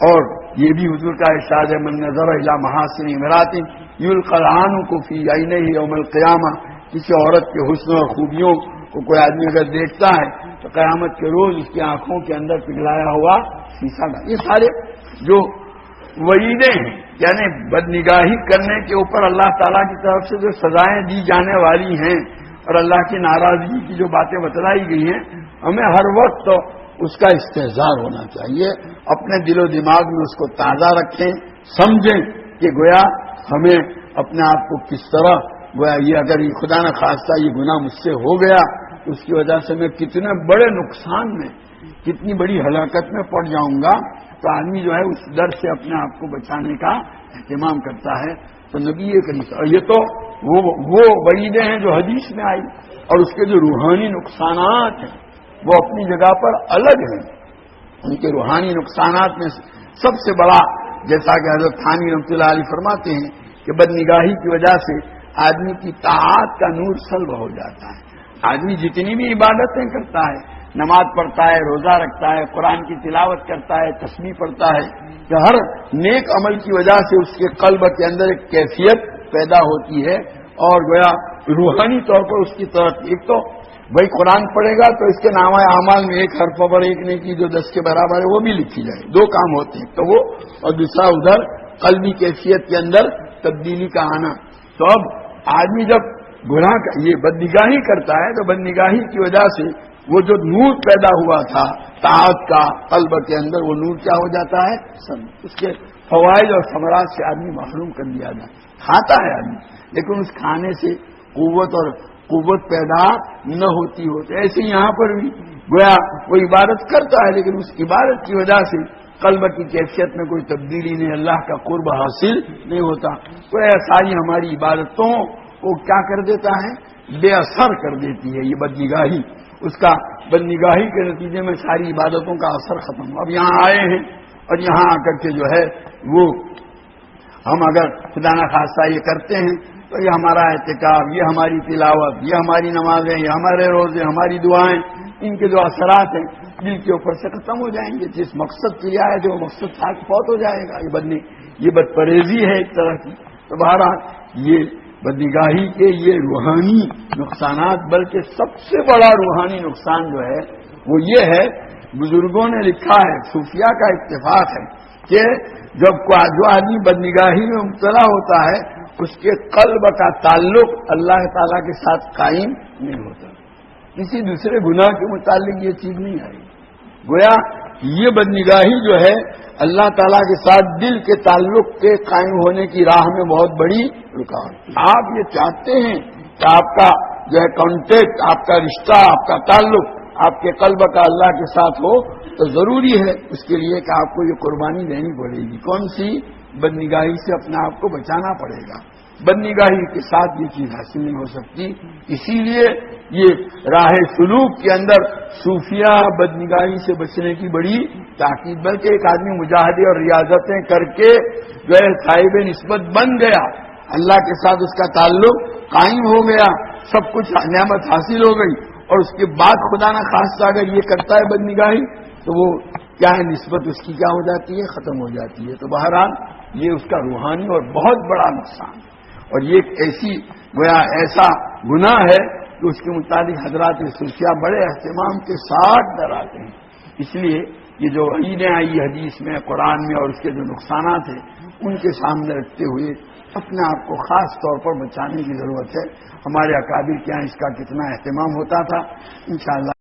اور یہ بھی حضور کا ارشاد ہے من نظر الی محاسن امرات یلقی العنق فی عینہ یوم القیامہ، کسی عورت کے حسن اور خوبیوں کو کوئی آدمی اگر دیکھتا ہے تو قیامت کے روز اس کی آنکھوں کے اندر پگھلایا ہوا شیشہ کا. یہ سارے جو وعیدیں ہیں یعنی بدنگاہی کرنے کے اوپر اللہ تعالیٰ کی طرف سے جو سزائیں دی جانے والی ہیں اور اللہ کی ناراضگی کی جو باتیں بتلائی گئی ہیں، ہمیں ہر وقت اس کا استحضار ہونا چاہیے. اپنے دل و دماغ میں اس کو تازہ رکھیں، سمجھیں کہ گویا ہمیں اپنے آپ کو کس طرح گویا یہ اگر یہ خدا نہ خواستہ یہ گناہ مجھ سے ہو گیا تو اس کی وجہ سے میں کتنے بڑے نقصان میں، کتنی بڑی ہلاکت میں پڑ جاؤں گا. تو آدمی جو ہے اس ڈر سے اپنے آپ کو بچانے کا اہتمام کرتا ہے. تو نبی یہ کریم، اور یہ تو وہ وعیدیں ہیں جو حدیث میں آئی، اور اس کے جو روحانی نقصانات ہیں وہ اپنی جگہ پر الگ ہیں. ان کے روحانی نقصانات میں سب سے بڑا، جیسا کہ حضرت تھانی رحمۃ اللہ علیہ فرماتے ہیں کہ بدنگاہی کی وجہ سے آدمی کی طاعت کا نور سلب ہو جاتا ہے. آدمی جتنی بھی عبادتیں کرتا ہے، نماز پڑھتا ہے، روزہ رکھتا ہے، قرآن کی تلاوت کرتا ہے، تسبیح پڑھتا ہے، کہ ہر نیک عمل کی وجہ سے اس کے قلب کے اندر ایک کیفیت پیدا ہوتی ہے اور گویا روحانی طور پر اس کی طرف ایک تو بھائی قرآن پڑھے گا تو اس کے نامہ اعمال میں ایک حرف پر ایک نیکی جو 10 کے برابر ہے وہ بھی لکھی جائے. دو کام ہوتے ہیں، تو وہ اور دوسرا ادھر قلبی کیفیت کے اندر تبدیلی کا آنا. تو اب آدمی جب گناہ کا یہ بدنگاہی کرتا ہے تو بدنگاہی کی وجہ سے وہ جو نور پیدا ہوا تھا طاعت کا قلب کے اندر، وہ نور کیا ہو جاتا ہے، اس کے فوائد اور ثمرات سے آدمی محروم کر دیا جاتا ہے. کھاتا ہے آدمی لیکن اس کھانے سے قوت پیدا نہ ہوتی ہوتی. ایسے یہاں پر بھی گویا وہ عبادت کرتا ہے لیکن اس عبادت کی وجہ سے قلب کی کیفیت میں کوئی تبدیلی نہیں، اللہ کا قرب حاصل نہیں ہوتا. تو ساری ہماری عبادتوں کو کیا کر دیتا ہے، بے اثر کر دیتی ہے یہ بدنگاہی. اس کا بدنگاہی کے نتیجے میں ساری عبادتوں کا اثر ختم ہو. اب یہاں آئے ہیں اور یہاں آ کر کے جو ہے وہ ہم اگر خدا نہ خواستہ یہ کرتے ہیں تو یہ ہمارا اعتکاف، یہ ہماری تلاوت، یہ ہماری نمازیں، یہ ہمارے روزے، ہماری دعائیں، ان کے جو اثرات ہیں دل کے اوپر سے ختم ہو جائیں گے. جس مقصد کے لیے آئے تھے وہ مقصد تھاک فوت ہو جائے گا. یہ بدپریزی ہے ایک طرح کی. تو بہرحال یہ بدنگاہی کے یہ روحانی نقصانات، بلکہ سب سے بڑا روحانی نقصان جو ہے وہ یہ ہے، بزرگوں نے لکھا ہے، صوفیاء کا اتفاق ہے کہ جب جو آدمی بدنگاہی میں مبتلا ہوتا ہے اس کے قلب کا تعلق اللہ تعالیٰ کے ساتھ قائم نہیں ہوتا. کسی دوسرے گناہ کے متعلق یہ چیز نہیں آئی. گویا یہ بدنگاہی جو ہے اللہ تعالیٰ کے ساتھ دل کے تعلق کے قائم ہونے کی راہ میں بہت بڑی رکاوٹ. آپ یہ چاہتے ہیں کہ آپ کا جو ہے کانٹیکٹ، آپ کا رشتہ، آپ کا تعلق آپ کے قلب کا اللہ کے ساتھ ہو تو ضروری ہے اس کے لیے کہ آپ کو یہ قربانی دینی پڑے گی. کون سی؟ بدنگاہی سے اپنے آپ کو بچانا پڑے گا. بدنگاہی کے ساتھ یہ چیز حاصل نہیں ہو سکتی. اسی لیے یہ راہ سلوک کے اندر صوفیہ بدنگاہی سے بچنے کی بڑی تاکید. بلکہ ایک آدمی مجاہدے اور ریاضتیں کر کے جو ہے صاحب نسبت بن گیا، اللہ کے ساتھ اس کا تعلق قائم ہو گیا، سب کچھ نعمت حاصل ہو گئی، اور اس کے بعد خدا نہ خواستہ اگر یہ کرتا ہے بدنگاہی تو وہ کیا ہے، نسبت اس کی کیا ہو جاتی ہے، ختم ہو جاتی ہے. تو بہرحال یہ اس کا روحانی اور بہت بڑا نقصان، اور یہ ایک ایسا گناہ ہے کہ اس کے متعلق حضرات صوفیہ بڑے اہتمام کے ساتھ ڈراتے ہیں. اس لیے یہ جو وعیدیں آئی حدیث میں، قرآن میں، اور اس کے جو نقصانات ہیں ان کے سامنے رکھتے ہوئے اپنے آپ کو خاص طور پر بچانے کی ضرورت ہے. ہمارے اکابر کے یہاں اس کا کتنا اہتمام ہوتا تھا. انشاءاللہ